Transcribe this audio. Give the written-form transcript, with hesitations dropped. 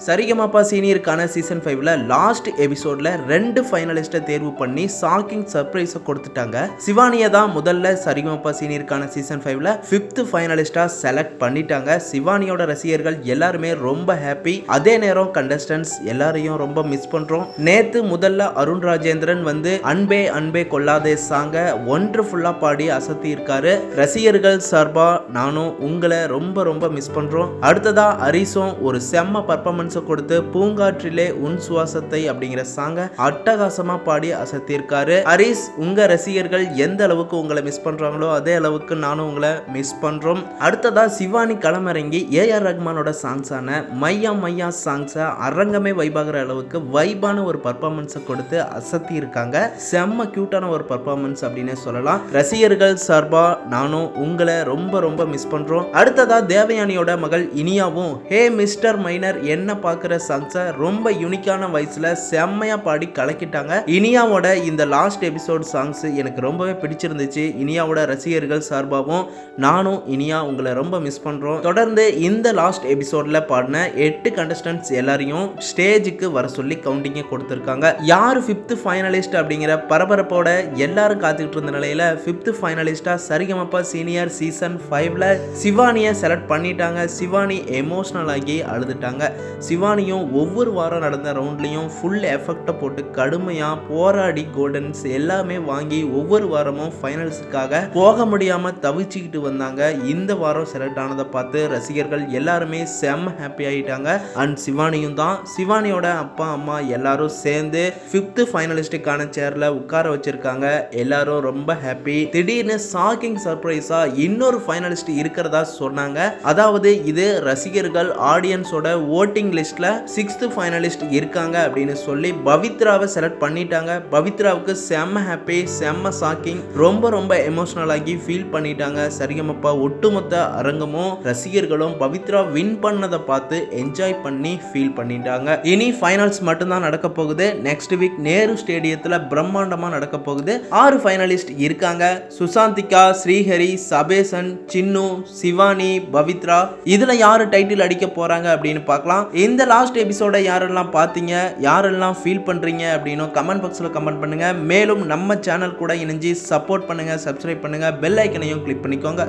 Sa Re Ga Ma Pa சீனியருக்கான season 5ல last எபிசோட்ல 2 ஃபைனலிஸ்ட்டை தேர்வு பண்ணி ஷாக்கிங் சர்ப்ரைஸை கொடுத்துட்டாங்க. சிவானியை தான் முதல்ல சரிகமபா சீனியருக்கான சீசன் 5ல 5th ஃபைனலிஸ்டா செலக்ட் பண்ணிட்டாங்க. சிவானியோட ரசிகர்கள் எல்லாருமே ரொம்ப ஹாப்பி. அதே நேரம் கண்டஸ்டன்ட்ஸ் எல்லாரையும் ரொம்ப மிஸ் பண்றோம். நேத்து முதல்ல அருண் ராஜேந்திரன் வந்து அன்பே அன்பே கொள்ளாதே சாங்க ஒண்டர்ஃபுல்லா பாடி அசத்தி இருக்காரு. ரசிகர்கள் சார்பா நானும் உங்களை ரொம்ப மிஸ் பண்றோம். அடுத்ததா ஹரிஸும் ஒரு செம்ம பர்ஃபார்மன்ஸ் கொடுத்து பூங்காற்றிலே உன் சுவாசத்தை அப்படிங்கிற சாங்க அட்டகாசமா பாடி அசத்திருக்காரு. ஹரிஸ், உங்க ரசிகர்கள் எந்த அளவுக்கு உங்களை மிஸ் பண்றாங்களோ அதே அளவுக்கு நானும் உங்களை மிஸ் பண்றோம். அடுத்ததா சிவானி களமிறங்கி ஏஆர் ரஹ்மானோட சாங்ஸான மையா மையா சாங்ஸை அரங்கமே வைபாகிற அளவுக்கு வைபான ஒரு பர்ஃபார்மன்ஸை கொடுத்து அசத்தி இருக்காங்க. செம்ம கியூட்டான ஒரு பர்ஃபார்மன்ஸ் அப்படின்னு சொல்லலாம். ரசிகர்கள் சார்பா நானும் உங்களை ரொம்ப மிஸ் பண்றோம். அடுத்ததா தேவயானியோட மகள் இனியாவும் ஹே மிஸ்டர் மைனர் என்ன பார்க்குற சாங்ஸை ரொம்ப யூனிக்கான வாய்ஸ்ல செம்மையா பாடி கலக்கிட்டாங்க. இனியாவோட இந்த லாஸ்ட் எபிசோட் சாங்ஸ் எனக்கு ரொம்பவே பிடிச்சிருந்துச்சு. இனியாவோட ரசிகர்கள் சார்பாகவும் நானும் இனியா உங்களை ரொம்ப மிஸ் பண்றோம். தொடர்ந்து இந்த லாஸ்ட் எபிசோட்ல பாடின 8 கண்டஸ்டன்ட்ஸ் எல்லாரையும் ஸ்டேஜுக்கு வர சொல்லி கவுண்டிங்கை கொடுத்திருக்காங்க. யார் 5th ஃபைனலிஸ்ட் அப்படிங்கிற பரபரப்போட எல்லாரும் காத்துக்கிட்டு இருந்த நிலையில 5th ஃபைனலிஸ்டா சரிகமபா சீனியர் சீசன் 5ல சிவானியை செலக்ட் பண்ணிட்டாங்க. சிவானி எமோஷனல் ஆகி அழுதுட்டாங்க. சிவானியும் ஒவ்வொரு வாரம் நடந்த ரவுண்ட்லையும் ஃபுல் எஃபெக்டை போட்டு கடுமையாக போராடி கோல்டன்ஸ் எல்லாமே வாங்கி ஒவ்வொரு வாரமும் ஃபைனல்ஸுக்காக போக முடியாமல் தவிச்சுக்கிட்டு வந்தாங்க. இந்த வாரம் செலக்ட் ஆனதை பார்த்து ரசிகர்கள் எல்லாருமே செம்ம ஹாப்பி ஆகிட்டாங்க. அண்ட் சிவானியும் தான். சிவானியோட அப்பா அம்மா எல்லாரும் சேர்ந்து 5th ஃபைனலிஸ்டுக்கான சேரில் உட்கார வச்சிருக்காங்க. எல்லாரும் ரொம்ப ஹாப்பி. திடீர்னு ஷாக்கிங் சர்ப்ரைஸா இன்னொரு ஃபைனலிஸ்ட் இருக்கிறதா சொன்னாங்க. அதாவது இது ரசிகர்கள் ஆடியன்ஸோட ஓட்டிங் லிஸ்ட்ல 6th ஃபைனலிஸ்ட் இருக்காங்க அப்படின்னு சொல்லி பவித்ராவை செலக்ட் பண்ணிட்டாங்க. பவித்ராவுக்கு செம்ம ஹாப்பி, செம்ம ஷாக்கிங், ரொம்ப எமோஷனல் ஆகி ஃபீல் பண்ணிட்டாங்க. சரிகமப்பா ஒட்டுமொத்த அரங்கமும் ரசிகர்களும் பவித்ரா வின் பண்ணதை பார்த்து என்ஜாய் பண்ணி ஃபீல் பண்ணிட்டாங்க. இனி ஃபைனல்ஸ் மட்டும்தான் நடக்க போகுது. நெக்ஸ்ட் வீக் நேரு ஸ்டேடியத்தில் பிரம்மாண்டமா நடக்க போகுது. 6 ஃபைனலிஸ்ட் இருக்காங்க. சுசாந்திகா, ஸ்ரீஹரி, சபேசன், சின்னு, சிவானி, பவித்ரா. இதுல யாரு டைட்டில் அடிக்க போறாங்க அப்படின்னு பார்க்கலாம். இந்த லாஸ்ட் எபிசோட யாரெல்லாம் பார்த்தீங்க, யாரெல்லாம் ஃபீல் பண்றீங்க அப்படின்னு கமெண்ட் பாக்ஸ்ல கமெண்ட் பண்ணுங்க. மேலும் நம்ம சேனல் கூட இணைஞ்சு சப்போர்ட் பண்ணுங்க, சப்ஸ்கிரைப் பண்ணுங்க, பெல் ஐக்கனையும் கிளிக் பண்ணிக்கோங்க.